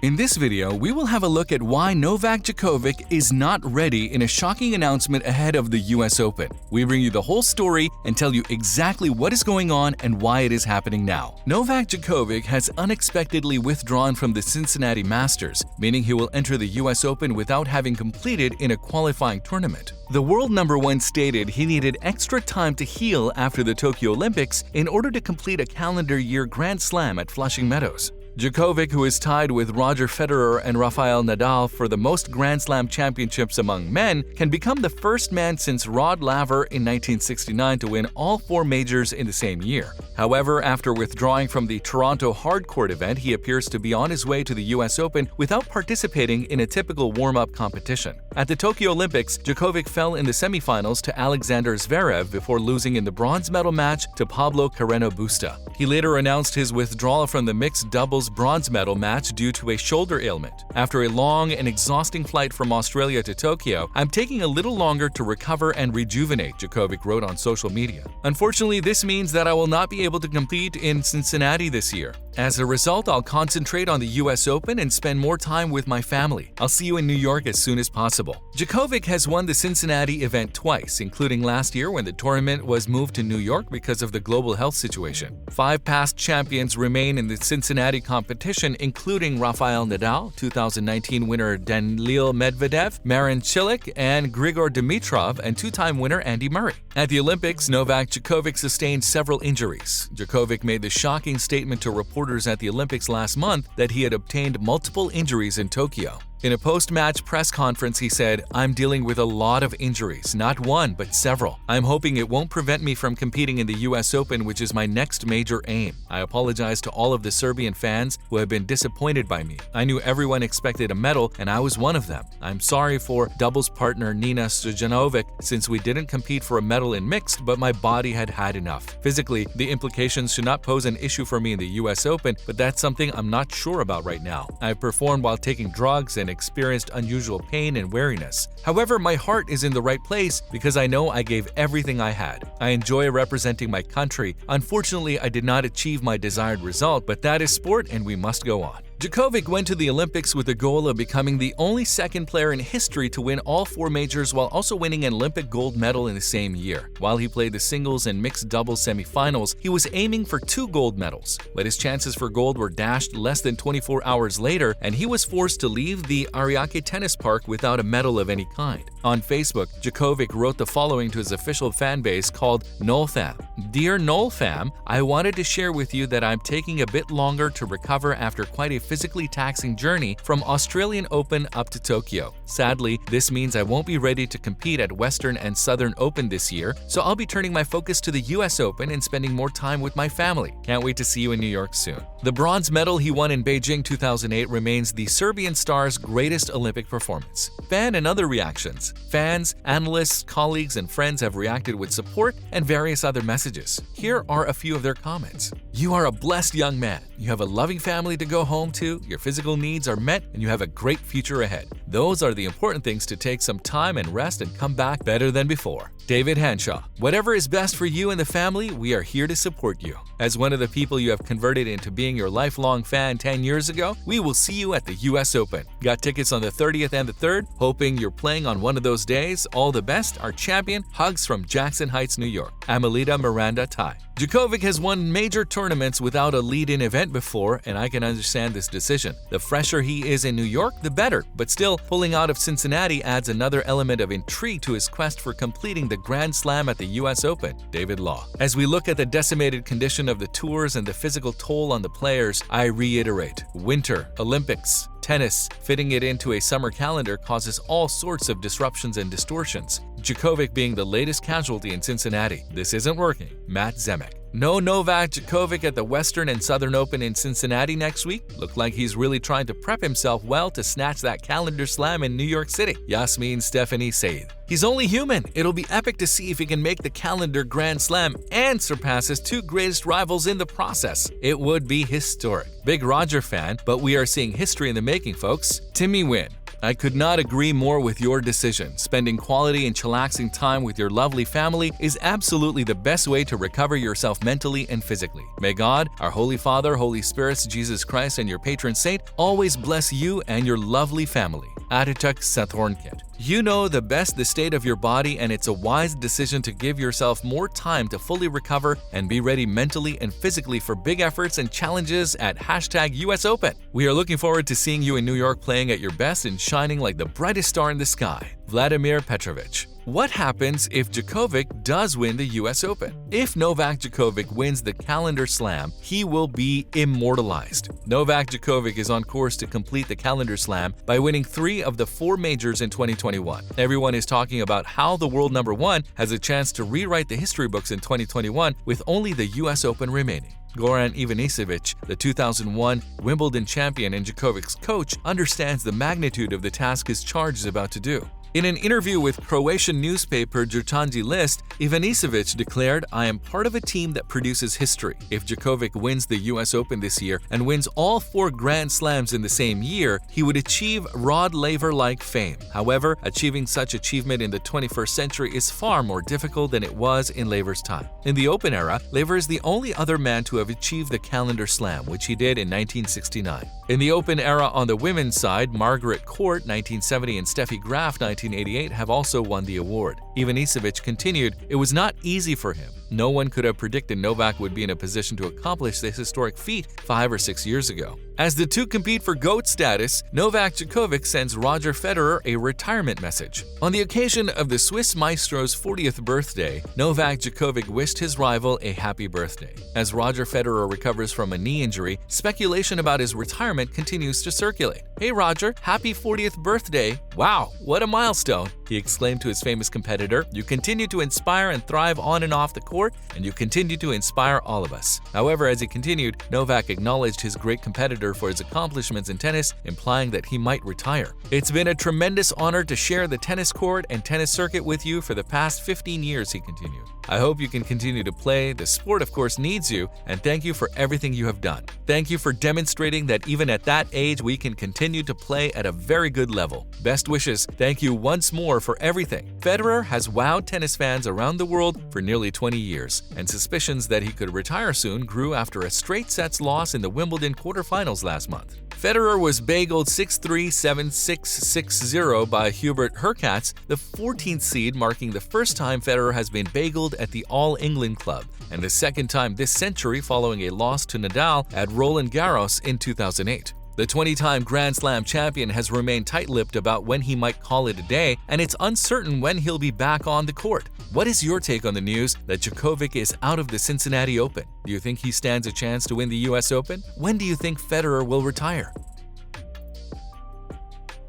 In this video, we will have a look at why Novak Djokovic is not ready in a shocking announcement ahead of the US Open. We bring you the whole story and tell you exactly what is going on and why it is happening now. Novak Djokovic has unexpectedly withdrawn from the Cincinnati Masters, meaning he will enter the US Open without having completed in a qualifying tournament. The world number one stated he needed extra time to heal after the Tokyo Olympics in order to complete a calendar year Grand Slam at Flushing Meadows. Djokovic, who is tied with Roger Federer and Rafael Nadal for the most Grand Slam championships among men, can become the first man since Rod Laver in 1969 to win all four majors in the same year. However, after withdrawing from the Toronto hardcourt event, he appears to be on his way to the US Open without participating in a typical warm-up competition. At the Tokyo Olympics, Djokovic fell in the semifinals to Alexander Zverev before losing in the bronze medal match to Pablo Carreno Busta. He later announced his withdrawal from the mixed doubles bronze medal match due to a shoulder ailment. After a long and exhausting flight from Australia to Tokyo, I'm taking a little longer to recover and rejuvenate, Djokovic wrote on social media. Unfortunately, this means that I will not be able to compete in Cincinnati this year. As a result, I'll concentrate on the US Open and spend more time with my family. I'll see you in New York as soon as possible. Djokovic has won the Cincinnati event twice, including last year when the tournament was moved to New York because of the global health situation. 5 past champions remain in the Cincinnati competition, including Rafael Nadal, 2019 winner Daniil Medvedev, Marin Cilic, and Grigor Dimitrov, and two-time winner Andy Murray. At the Olympics, Novak Djokovic sustained several injuries. Djokovic made the shocking statement to reporters at the Olympics last month that he had obtained multiple injuries in Tokyo. In a post-match press conference, he said, "I'm dealing with a lot of injuries, not one, but several. I'm hoping it won't prevent me from competing in the US Open, which is my next major aim. I apologize to all of the Serbian fans who have been disappointed by me. I knew everyone expected a medal, and I was one of them. I'm sorry for doubles partner Nina Stojanovic since we didn't compete for a medal in mixed, but my body had had enough. Physically, the implications should not pose an issue for me in the US Open, but that's something I'm not sure about right now. I've performed while taking drugs and experienced unusual pain and weariness. However, my heart is in the right place because I know I gave everything I had. I enjoy representing my country. Unfortunately, I did not achieve my desired result, but that is sport and we must go on." Djokovic went to the Olympics with the goal of becoming the only second player in history to win all 4 majors while also winning an Olympic gold medal in the same year. While he played the singles and mixed doubles semifinals, he was aiming for 2 gold medals, but his chances for gold were dashed less than 24 hours later, and he was forced to leave the Ariake Tennis Park without a medal of any kind. On Facebook, Djokovic wrote the following to his official fan base called NOLFAM. "Dear NOLFAM, I wanted to share with you that I'm taking a bit longer to recover after quite a physically taxing journey from Australian Open up to Tokyo. Sadly, this means I won't be ready to compete at Western and Southern Open this year, so I'll be turning my focus to the US Open and spending more time with my family. Can't wait to see you in New York soon." The bronze medal he won in Beijing 2008 remains the Serbian star's greatest Olympic performance. Fan and other reactions. Fans, analysts, colleagues, and friends have reacted with support and various other messages. Here are a few of their comments. "You are a blessed young man. You have a loving family to go home to, your physical needs are met, and you have a great future ahead. Those are the important things to take some time and rest and come back better than before." David Hanshaw, "Whatever is best for you and the family, we are here to support you. As one of the people you have converted into being your lifelong fan 10 years ago, we will see you at the US Open. Got tickets on the 30th and the 3rd? Hoping you're playing on one of those days. All the best, our champion. Hugs from Jackson Heights, New York. Amelita Miranda Tai." Djokovic has won major tournaments without a lead-in event before, and I can understand this decision. The fresher he is in New York, the better, but still, pulling out of Cincinnati adds another element of intrigue to his quest for completing the Grand Slam at the US Open. David Law. "As we look at the decimated condition of the tours and the physical toll on the players, I reiterate, winter, Olympics, tennis, fitting it into a summer calendar causes all sorts of disruptions and distortions. Djokovic being the latest casualty in Cincinnati. This isn't working." Matt Zemek. "No Novak Djokovic at the Western and Southern Open in Cincinnati next week? Looked like he's really trying to prep himself well to snatch that calendar slam in New York City." Yasmin Stephanie Said. "He's only human. It'll be epic to see if he can make the calendar Grand Slam and surpass his 2 greatest rivals in the process. It would be historic." Big Roger fan, but we are seeing history in the making, folks. Timmy Wynn. I could not agree more with your decision. Spending quality and chillaxing time with your lovely family is absolutely the best way to recover yourself mentally and physically. May God, our Holy Father, Holy Spirits, Jesus Christ, and your patron saint always bless you and your lovely family. Ataturk Satornkit. You know the best the state of your body, and it's a wise decision to give yourself more time to fully recover and be ready mentally and physically for big efforts and challenges at #US Open. We are looking forward to seeing you in New York playing at your best and shining like the brightest star in the sky. Vladimir Petrovich. What happens if Djokovic does win the US Open? If Novak Djokovic wins the calendar slam, he will be immortalized. Novak Djokovic is on course to complete the calendar slam by winning 3 of the 4 majors in 2021. Everyone is talking about how the world number 1 has a chance to rewrite the history books in 2021 with only the US Open remaining. Goran Ivanisevic, the 2001 Wimbledon champion and Djokovic's coach, understands the magnitude of the task his charge is about to do. In an interview with Croatian newspaper Jutarnji List, Ivanisevic declared, "I am part of a team that produces history. If Djokovic wins the US Open this year and wins all 4 Grand Slams in the same year, he would achieve Rod Laver-like fame. However, achieving such achievement in the 21st century is far more difficult than it was in Laver's time. In the Open era, Laver is the only other man to have achieved the calendar slam, which he did in 1969. In the Open era on the women's side, Margaret Court 1970 and Steffi Graf 1988 have also won the award." Ivanisevic continued, "It was not easy for him. No one could have predicted Novak would be in a position to accomplish this historic feat 5 or 6 years ago." As the two compete for GOAT status, Novak Djokovic sends Roger Federer a retirement message. On the occasion of the Swiss maestro's 40th birthday, Novak Djokovic wished his rival a happy birthday. As Roger Federer recovers from a knee injury, speculation about his retirement continues to circulate. "Hey Roger, happy 40th birthday. Wow, what a milestone," he exclaimed to his famous competitor. "You continue to inspire and thrive on and off the court, and you continue to inspire all of us." However, as he continued, Novak acknowledged his great competitor for his accomplishments in tennis, implying that he might retire. "It's been a tremendous honor to share the tennis court and tennis circuit with you for the past 15 years, he continued. "I hope you can continue to play. The sport, of course, needs you, and thank you for everything you have done. Thank you for demonstrating that even at that age we can continue to play at a very good level. Best wishes. Thank you once more for everything." Federer has wowed tennis fans around the world for nearly 20 years, and suspicions that he could retire soon grew after a straight sets loss in the Wimbledon quarterfinals last month. Federer was bageled 6-3, 7-6, 6-0 by Hubert Hurkacz, the 14th seed, marking the first time Federer has been bageled at the All England Club, and the second time this century following a loss to Nadal at Roland Garros in 2008. The 20-time Grand Slam champion has remained tight-lipped about when he might call it a day, and it's uncertain when he'll be back on the court. What is your take on the news that Djokovic is out of the Cincinnati Open? Do you think he stands a chance to win the US Open? When do you think Federer will retire?